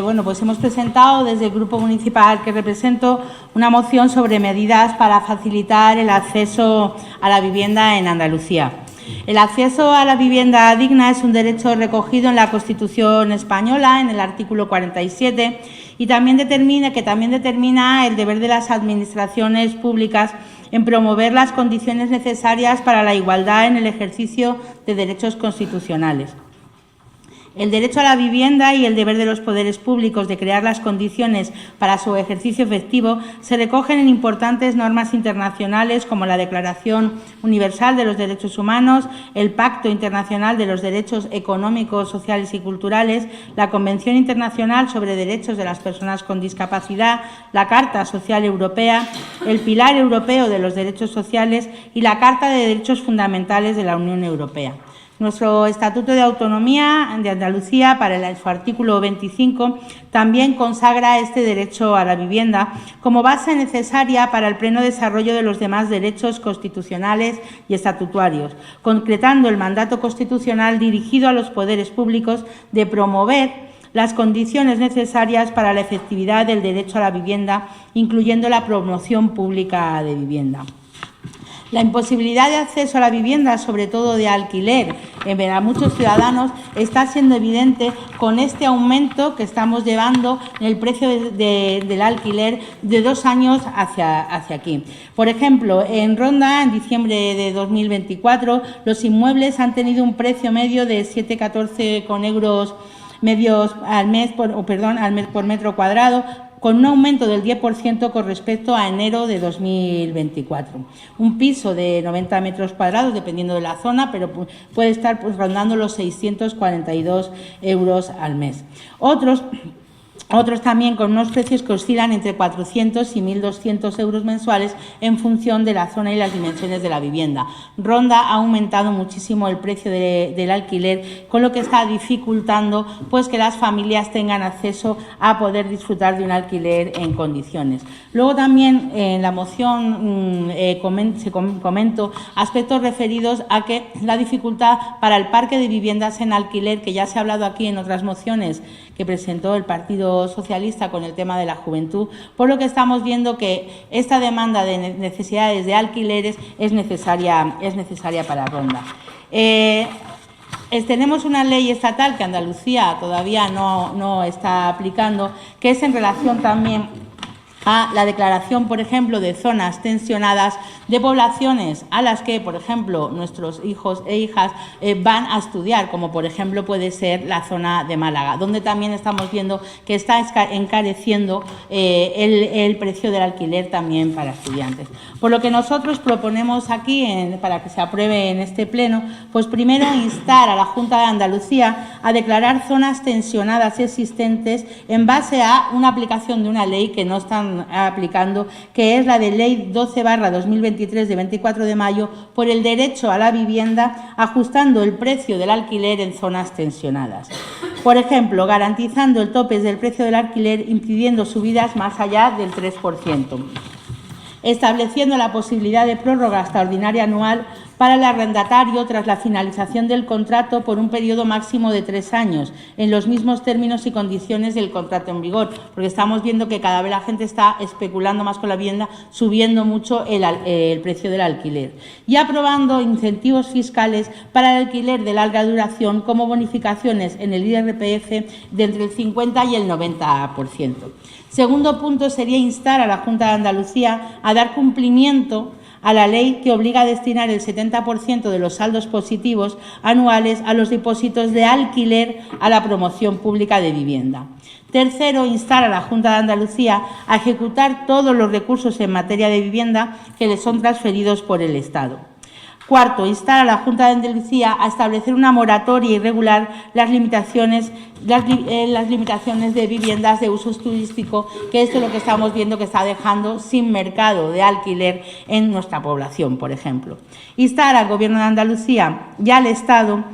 Bueno, pues hemos presentado desde el Grupo Municipal que represento una moción sobre medidas para facilitar el acceso a la vivienda en Andalucía. El acceso a la vivienda digna es un derecho recogido en la Constitución española, en el artículo 47, y también determina el deber de las administraciones públicas en promover las condiciones necesarias para la igualdad en el ejercicio de derechos constitucionales. El derecho a la vivienda y el deber de los poderes públicos de crear las condiciones para su ejercicio efectivo se recogen en importantes normas internacionales como la Declaración Universal de los Derechos Humanos, el Pacto Internacional de los Derechos Económicos, Sociales y Culturales, la Convención Internacional sobre Derechos de las Personas con Discapacidad, la Carta Social Europea, el Pilar Europeo de los Derechos Sociales y la Carta de Derechos Fundamentales de la Unión Europea. Nuestro Estatuto de Autonomía de Andalucía, para su artículo 25, también consagra este derecho a la vivienda como base necesaria para el pleno desarrollo de los demás derechos constitucionales y estatutarios, concretando el mandato constitucional dirigido a los poderes públicos de promover las condiciones necesarias para la efectividad del derecho a la vivienda, incluyendo la promoción pública de vivienda. La imposibilidad de acceso a la vivienda, sobre todo de alquiler, a muchos ciudadanos está siendo evidente con este aumento que estamos llevando en el precio del alquiler de 2 años hacia aquí. Por ejemplo, en Ronda, en diciembre de 2024, los inmuebles han tenido un precio medio de 7,14 euros medios al mes por metro cuadrado, con un aumento del 10% con respecto a enero de 2024. Un piso de 90 metros cuadrados, dependiendo de la zona, pero puede estar rondando los 642 euros al mes. Otros también con unos precios que oscilan entre 400 y 1.200 euros mensuales en función de la zona y las dimensiones de la vivienda. Ronda ha aumentado muchísimo el precio del alquiler, con lo que está dificultando pues que las familias tengan acceso a poder disfrutar de un alquiler en condiciones. Luego también en la moción comento aspectos referidos a que la dificultad para el parque de viviendas en alquiler, que ya se ha hablado aquí en otras mociones que presentó el Partido Socialista con el tema de la juventud, por lo que estamos viendo que esta demanda de necesidades de alquileres es necesaria para Ronda. Tenemos una ley estatal que Andalucía todavía no está aplicando, que es en relación también a la declaración, por ejemplo, de zonas tensionadas de poblaciones a las que, por ejemplo, nuestros hijos e hijas van a estudiar, como por ejemplo puede ser la zona de Málaga, donde también estamos viendo que está encareciendo el precio del alquiler también para estudiantes. Por lo que nosotros proponemos aquí, para que se apruebe en este pleno, pues primero instar a la Junta de Andalucía a declarar zonas tensionadas existentes en base a una aplicación de una ley que no están aplicando, que es la de Ley 12/2023 de 24 de mayo por el derecho a la vivienda, ajustando el precio del alquiler en zonas tensionadas. Por ejemplo, garantizando el tope del precio del alquiler, impidiendo subidas más allá del 3%. Estableciendo la posibilidad de prórroga extraordinaria anual para el arrendatario tras la finalización del contrato por un periodo máximo de 3 años, en los mismos términos y condiciones del contrato en vigor, porque estamos viendo que cada vez la gente está especulando más con la vivienda, subiendo mucho el precio del alquiler. Y aprobando incentivos fiscales para el alquiler de larga duración, como bonificaciones en el IRPF de entre el 50 y el 90%. Segundo punto sería instar a la Junta de Andalucía a dar cumplimiento a la ley que obliga a destinar el 70% de los saldos positivos anuales a los depósitos de alquiler a la promoción pública de vivienda. Tercero, instar a la Junta de Andalucía a ejecutar todos los recursos en materia de vivienda que le son transferidos por el Estado. Cuarto, instar a la Junta de Andalucía a establecer una moratoria y regular las limitaciones de viviendas de uso turístico, que esto es lo que estamos viendo que está dejando sin mercado de alquiler en nuestra población, por ejemplo. Instar al Gobierno de Andalucía y al Estado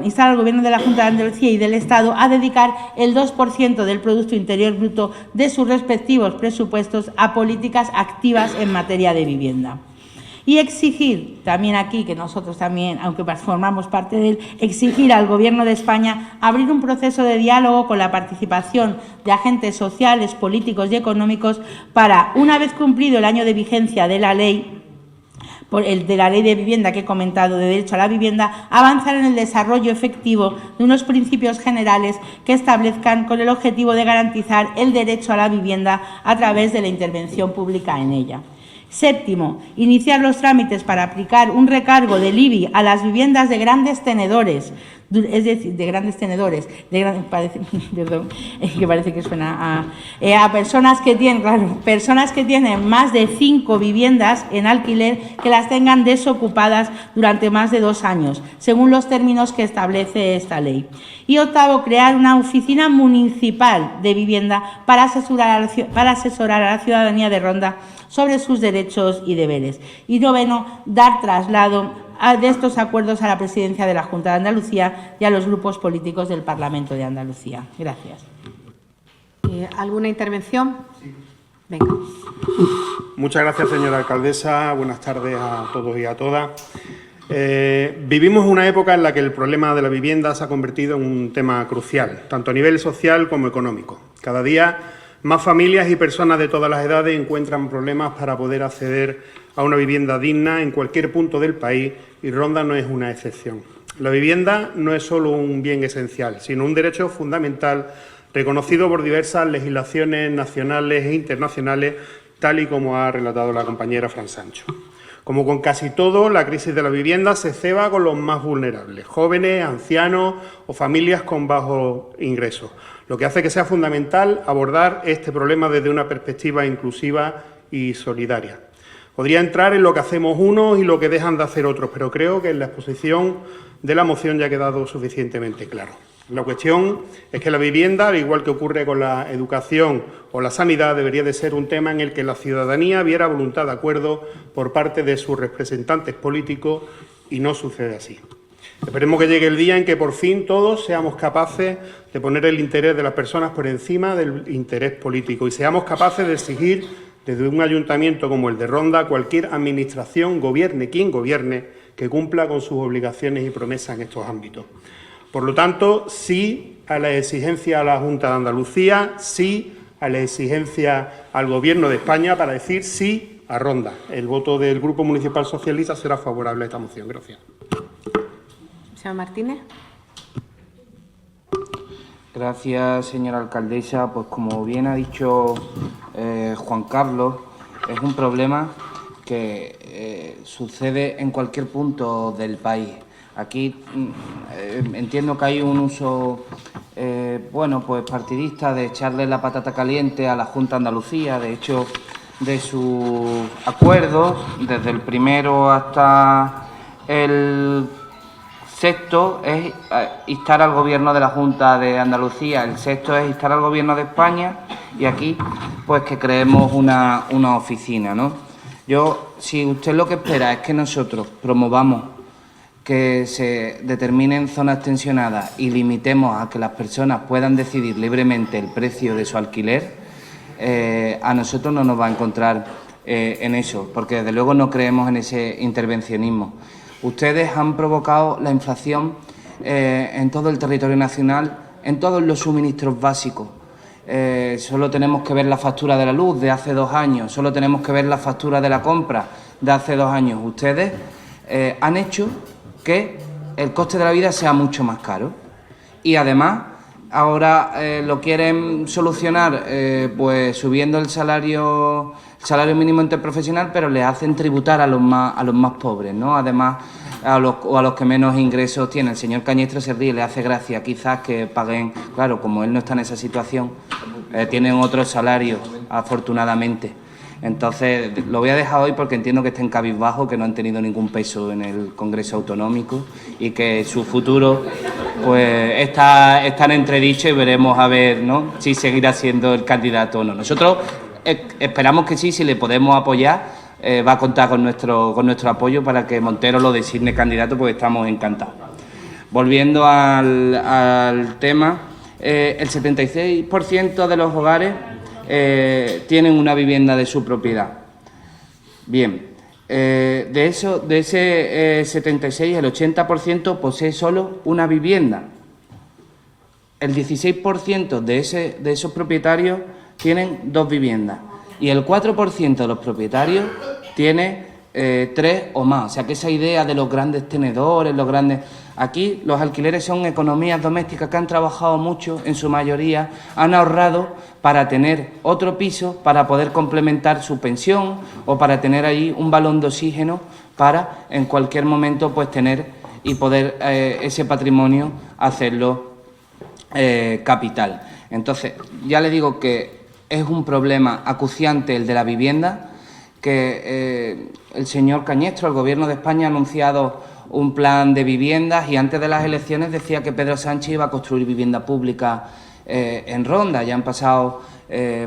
instar al Gobierno de la Junta de Andalucía y del Estado a dedicar el 2% del Producto Interior Bruto de sus respectivos presupuestos a políticas activas en materia de vivienda. Y exigir, también aquí, que nosotros también, aunque formamos parte de él, exigir al Gobierno de España abrir un proceso de diálogo con la participación de agentes sociales, políticos y económicos para, una vez cumplido el año de vigencia de la ley, de la ley de vivienda que he comentado, de derecho a la vivienda, avanzar en el desarrollo efectivo de unos principios generales que establezcan con el objetivo de garantizar el derecho a la vivienda a través de la intervención pública en ella. Séptimo, iniciar los trámites para aplicar un recargo del IBI a las viviendas de grandes tenedores, es decir, que parece que suena a personas que tienen, personas que tienen más de 5 viviendas en alquiler que las tengan desocupadas durante más de 2 años, según los términos que establece esta ley. Y octavo, crear una oficina municipal de vivienda para asesorar a la ciudadanía de Ronda sobre sus derechos y deberes. Y noveno, dar traslado de estos acuerdos a la Presidencia de la Junta de Andalucía y a los grupos políticos del Parlamento de Andalucía. Gracias. ¿Alguna intervención? Sí. Venga. Muchas gracias, señora alcaldesa. Buenas tardes a todos y a todas. Vivimos una época en la que el problema de la vivienda se ha convertido en un tema crucial, tanto a nivel social como económico. Cada día más familias y personas de todas las edades encuentran problemas para poder acceder a una vivienda digna en cualquier punto del país, y Ronda no es una excepción. La vivienda no es solo un bien esencial, sino un derecho fundamental reconocido por diversas legislaciones nacionales e internacionales, tal y como ha relatado la compañera Fran Sancho. Como con casi todo, la crisis de la vivienda se ceba con los más vulnerables, jóvenes, ancianos o familias con bajos ingresos, lo que hace que sea fundamental abordar este problema desde una perspectiva inclusiva y solidaria. Podría entrar en lo que hacemos unos y lo que dejan de hacer otros, pero creo que en la exposición de la moción ya ha quedado suficientemente claro. La cuestión es que la vivienda, al igual que ocurre con la educación o la sanidad, debería de ser un tema en el que la ciudadanía viera voluntad de acuerdo por parte de sus representantes políticos, y no sucede así. Esperemos que llegue el día en que por fin todos seamos capaces de poner el interés de las personas por encima del interés político y seamos capaces de exigir desde un ayuntamiento como el de Ronda cualquier administración, gobierne quien gobierne, que cumpla con sus obligaciones y promesas en estos ámbitos. Por lo tanto, sí a la exigencia a la Junta de Andalucía, sí a la exigencia al Gobierno de España para decir sí a Ronda. El voto del Grupo Municipal Socialista será favorable a esta moción. Gracias. Señor Martínez. Gracias, señora alcaldesa. Pues como bien ha dicho Juan Carlos, es un problema que sucede en cualquier punto del país. Aquí entiendo que hay un uso pues partidista de echarle la patata caliente a la Junta de Andalucía. De hecho, de sus acuerdos, desde el primero hasta el sexto, es instar al Gobierno de la Junta de Andalucía. El sexto es instar al Gobierno de España, y aquí pues que creemos una oficina, ¿no? Si usted lo que espera es que nosotros promovamos que se determinen zonas tensionadas y limitemos a que las personas puedan decidir libremente el precio de su alquiler, a nosotros no nos va a encontrar en eso, porque desde luego no creemos en ese intervencionismo. Ustedes han provocado la inflación en todo el territorio nacional, en todos los suministros básicos. Solo tenemos que ver la factura de la luz de hace 2 años, solo tenemos que ver la factura de la compra de hace 2 años. Ustedes han hecho que el coste de la vida sea mucho más caro, y además ahora lo quieren solucionar pues subiendo el salario mínimo interprofesional, pero le hacen tributar a los más pobres, ¿no? Además, a los que menos ingresos tienen. El señor Cañestro se ríe, le hace gracia quizás que paguen, claro, como él no está en esa situación, tienen otros salarios, afortunadamente. Entonces, lo voy a dejar hoy porque entiendo que estén cabizbajo, que no han tenido ningún peso en el Congreso Autonómico y que su futuro pues está en entredicho, y veremos a ver, ¿no?, si seguirá siendo el candidato o no. Nosotros esperamos que sí, si le podemos apoyar, va a contar con nuestro apoyo para que Montero lo designe candidato, porque estamos encantados. Volviendo al tema, el 76% de los hogares tienen una vivienda de su propiedad. Bien, de ese 76, el 80% posee solo una vivienda. El 16% de esos propietarios tienen 2 viviendas y el 4% de los propietarios tiene 3 o más. O sea que esa idea de los grandes tenedores, Aquí los alquileres son economías domésticas que han trabajado mucho, en su mayoría, han ahorrado para tener otro piso, para poder complementar su pensión o para tener ahí un balón de oxígeno para en cualquier momento pues tener y poder ese patrimonio hacerlo capital. Entonces, ya le digo que es un problema acuciante el de la vivienda, que el señor Cañestro, el Gobierno de España, ha anunciado un plan de viviendas y antes de las elecciones decía que Pedro Sánchez iba a construir vivienda pública en Ronda. Ya han pasado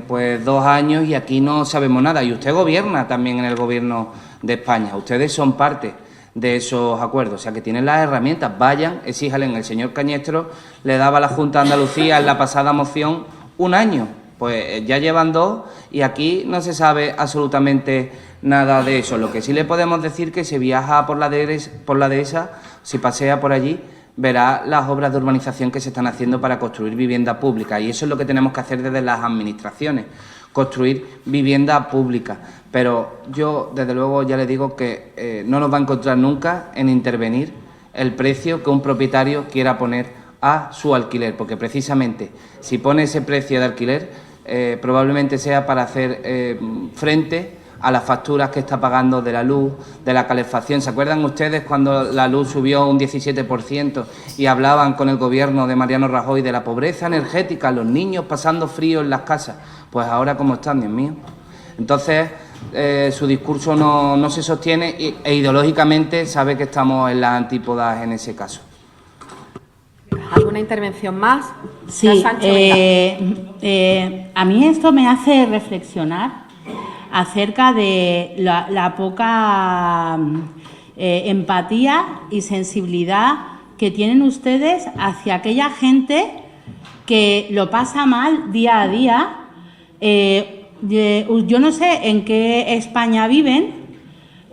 pues 2 años y aquí no sabemos nada. Y usted gobierna también en el Gobierno de España. Ustedes son parte de esos acuerdos, o sea que tienen las herramientas. Vayan, exíjalen. El señor Cañestro le daba a la Junta de Andalucía en la pasada moción 1 año. Pues ya llevan 2 y aquí no se sabe absolutamente nada de eso. Lo que sí le podemos decir que si viaja por la dehesa, si pasea por allí, verá las obras de urbanización que se están haciendo para construir vivienda pública. Y eso es lo que tenemos que hacer desde las administraciones, construir vivienda pública. Pero yo, desde luego, ya le digo que no nos va a encontrar nunca en intervenir el precio que un propietario quiera poner a su alquiler, porque precisamente si pone ese precio de alquiler probablemente sea para hacer frente a las facturas que está pagando de la luz, de la calefacción. ¿Se acuerdan ustedes cuando la luz subió un 17% y hablaban con el gobierno de Mariano Rajoy de la pobreza energética, los niños pasando frío en las casas? Pues ahora, ¿cómo están, Dios mío? Entonces, su discurso no se sostiene e ideológicamente sabe que estamos en las antípodas en ese caso. ¿Alguna intervención más? Sí, Sancho, a mí esto me hace reflexionar acerca de la poca empatía y sensibilidad que tienen ustedes hacia aquella gente que lo pasa mal día a día. Yo no sé en qué España viven.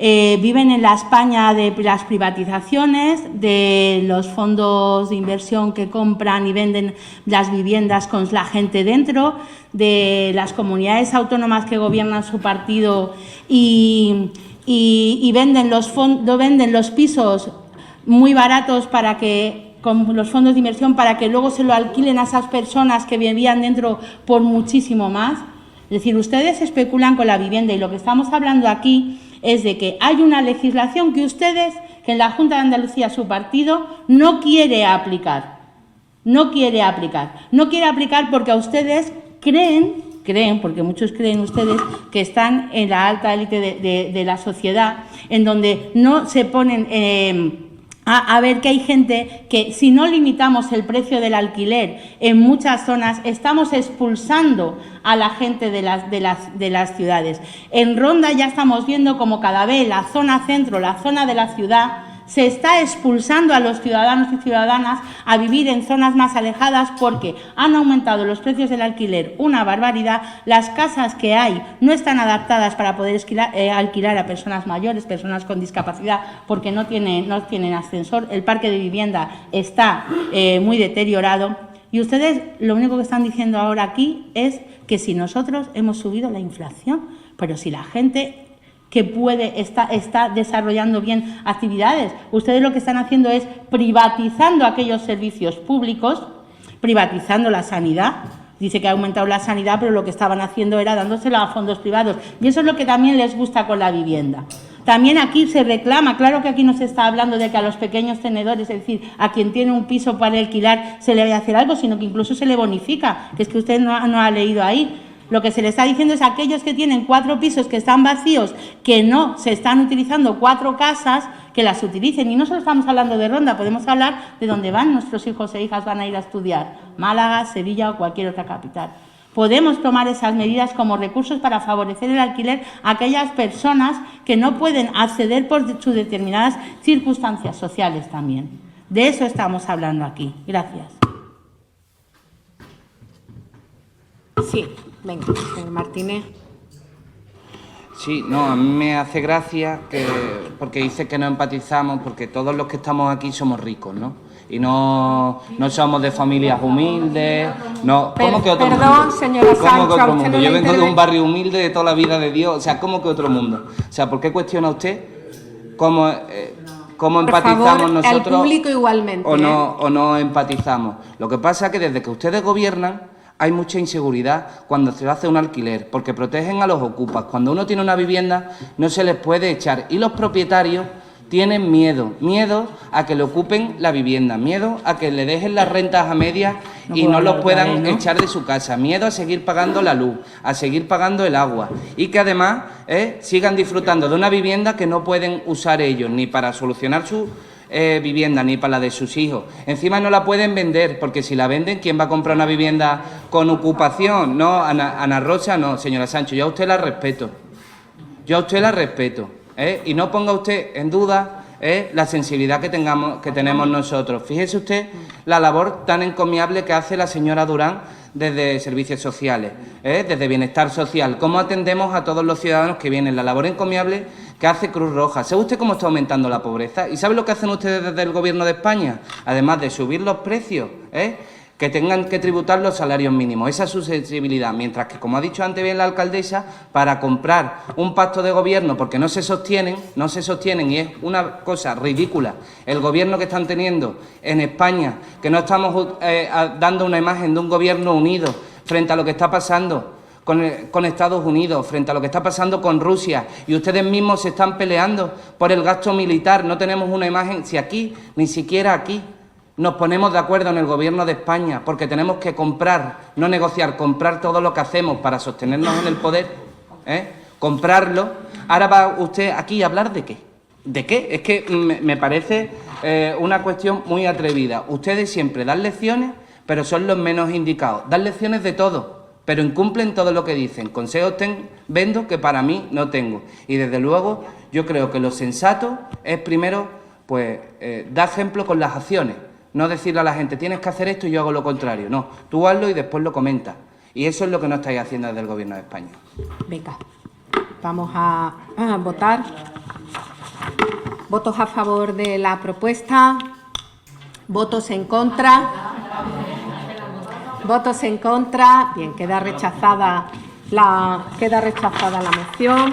Viven en la España de las privatizaciones, de los fondos de inversión que compran y venden las viviendas con la gente dentro, de las comunidades autónomas que gobiernan su partido y venden los pisos muy baratos para que, con los fondos de inversión, para que luego se lo alquilen a esas personas que vivían dentro por muchísimo más. Es decir, ustedes especulan con la vivienda y lo que estamos hablando aquí es de que hay una legislación que ustedes, que en la Junta de Andalucía su partido no quiere aplicar. No quiere aplicar porque a ustedes creen, porque muchos creen ustedes, que están en la alta élite de la sociedad, en donde no se ponen a ver que hay gente que, si no limitamos el precio del alquiler en muchas zonas, estamos expulsando a la gente de las ciudades. En Ronda ya estamos viendo como cada vez la zona centro, la zona de la ciudad, se está expulsando a los ciudadanos y ciudadanas a vivir en zonas más alejadas porque han aumentado los precios del alquiler una barbaridad. Las casas que hay no están adaptadas para poder alquilar a personas mayores, personas con discapacidad, porque no tienen ascensor. El parque de vivienda está muy deteriorado. Y ustedes lo único que están diciendo ahora aquí es que si nosotros hemos subido la inflación, pero si la gente que está desarrollando bien actividades. Ustedes lo que están haciendo es privatizando aquellos servicios públicos, privatizando la sanidad. Dice que ha aumentado la sanidad, pero lo que estaban haciendo era dándoselo a fondos privados. Y eso es lo que también les gusta con la vivienda. También aquí se reclama, claro que aquí no se está hablando de que a los pequeños tenedores, es decir, a quien tiene un piso para alquilar, se le vaya a hacer algo, sino que incluso se le bonifica, que es que usted no ha leído ahí. Lo que se le está diciendo es a aquellos que tienen 4 pisos que están vacíos, que no se están utilizando 4 casas, que las utilicen. Y no solo estamos hablando de Ronda, podemos hablar de dónde van nuestros hijos e hijas van a ir a estudiar, Málaga, Sevilla o cualquier otra capital. Podemos tomar esas medidas como recursos para favorecer el alquiler a aquellas personas que no pueden acceder por sus determinadas circunstancias sociales también. De eso estamos hablando aquí. Gracias. Sí, venga, señor Martínez. Sí, no, a mí me hace gracia porque dice que no empatizamos, porque todos los que estamos aquí somos ricos, ¿no? Y no somos de familias humildes, no. ¿Cómo que otro mundo? Perdón, señora ¿Cómo Sancho, que otro a usted mundo? no Yo le vengo de un interve- barrio humilde de toda la vida de Dios, o sea, ¿cómo que otro mundo? O sea, ¿por qué cuestiona usted cómo empatizamos Por favor, nosotros al público igualmente, o no empatizamos? Lo que pasa es que desde que ustedes gobiernan hay mucha inseguridad cuando se hace un alquiler, porque protegen a los ocupas. Cuando uno tiene una vivienda no se les puede echar y los propietarios tienen miedo a que le ocupen la vivienda, miedo a que le dejen las rentas a medias y no los puedan echar de su casa, miedo a seguir pagando la luz, a seguir pagando el agua y que además sigan disfrutando de una vivienda que no pueden usar ellos ni para solucionar su vivienda ni para la de sus hijos. Encima no la pueden vender, porque si la venden, ¿quién va a comprar una vivienda con ocupación? No, Ana Rosa, no, señora Sancho, yo a usted la respeto. Y no ponga usted en duda la sensibilidad que tenemos nosotros. Fíjese usted la labor tan encomiable que hace la señora Durán desde Servicios Sociales, desde Bienestar Social, cómo atendemos a todos los ciudadanos que vienen, la labor encomiable que hace Cruz Roja. ¿Sabe usted cómo está aumentando la pobreza? ¿Y sabe lo que hacen ustedes desde el Gobierno de España? Además de subir los precios, que tengan que tributar los salarios mínimos. Esa es su sensibilidad. Mientras que, como ha dicho antes bien la alcaldesa, para comprar un pacto de gobierno, porque no se sostienen, y es una cosa ridícula el gobierno que están teniendo en España, que no estamos dando una imagen de un gobierno unido frente a lo que está pasando con Estados Unidos, frente a lo que está pasando con Rusia, y ustedes mismos se están peleando por el gasto militar. No tenemos una imagen, si aquí, ni siquiera aquí, nos ponemos de acuerdo en el Gobierno de España, porque tenemos que comprar, no negociar, comprar todo lo que hacemos para sostenernos en el poder, comprarlo. Ahora va usted aquí a hablar ¿de qué? ¿De qué? Es que me parece una cuestión muy atrevida. Ustedes siempre dan lecciones, pero son los menos indicados. Dan lecciones de todo, pero incumplen todo lo que dicen. Consejos vendo que para mí no tengo. Y desde luego yo creo que lo sensato es primero pues dar ejemplo con las acciones. No decirle a la gente, tienes que hacer esto y yo hago lo contrario. No, tú hazlo y después lo comentas. Y eso es lo que no estáis haciendo desde el Gobierno de España. Venga, vamos a votar. ¿Votos a favor de la propuesta? ¿Votos en contra? ¿Votos en contra? Bien, queda rechazada la moción.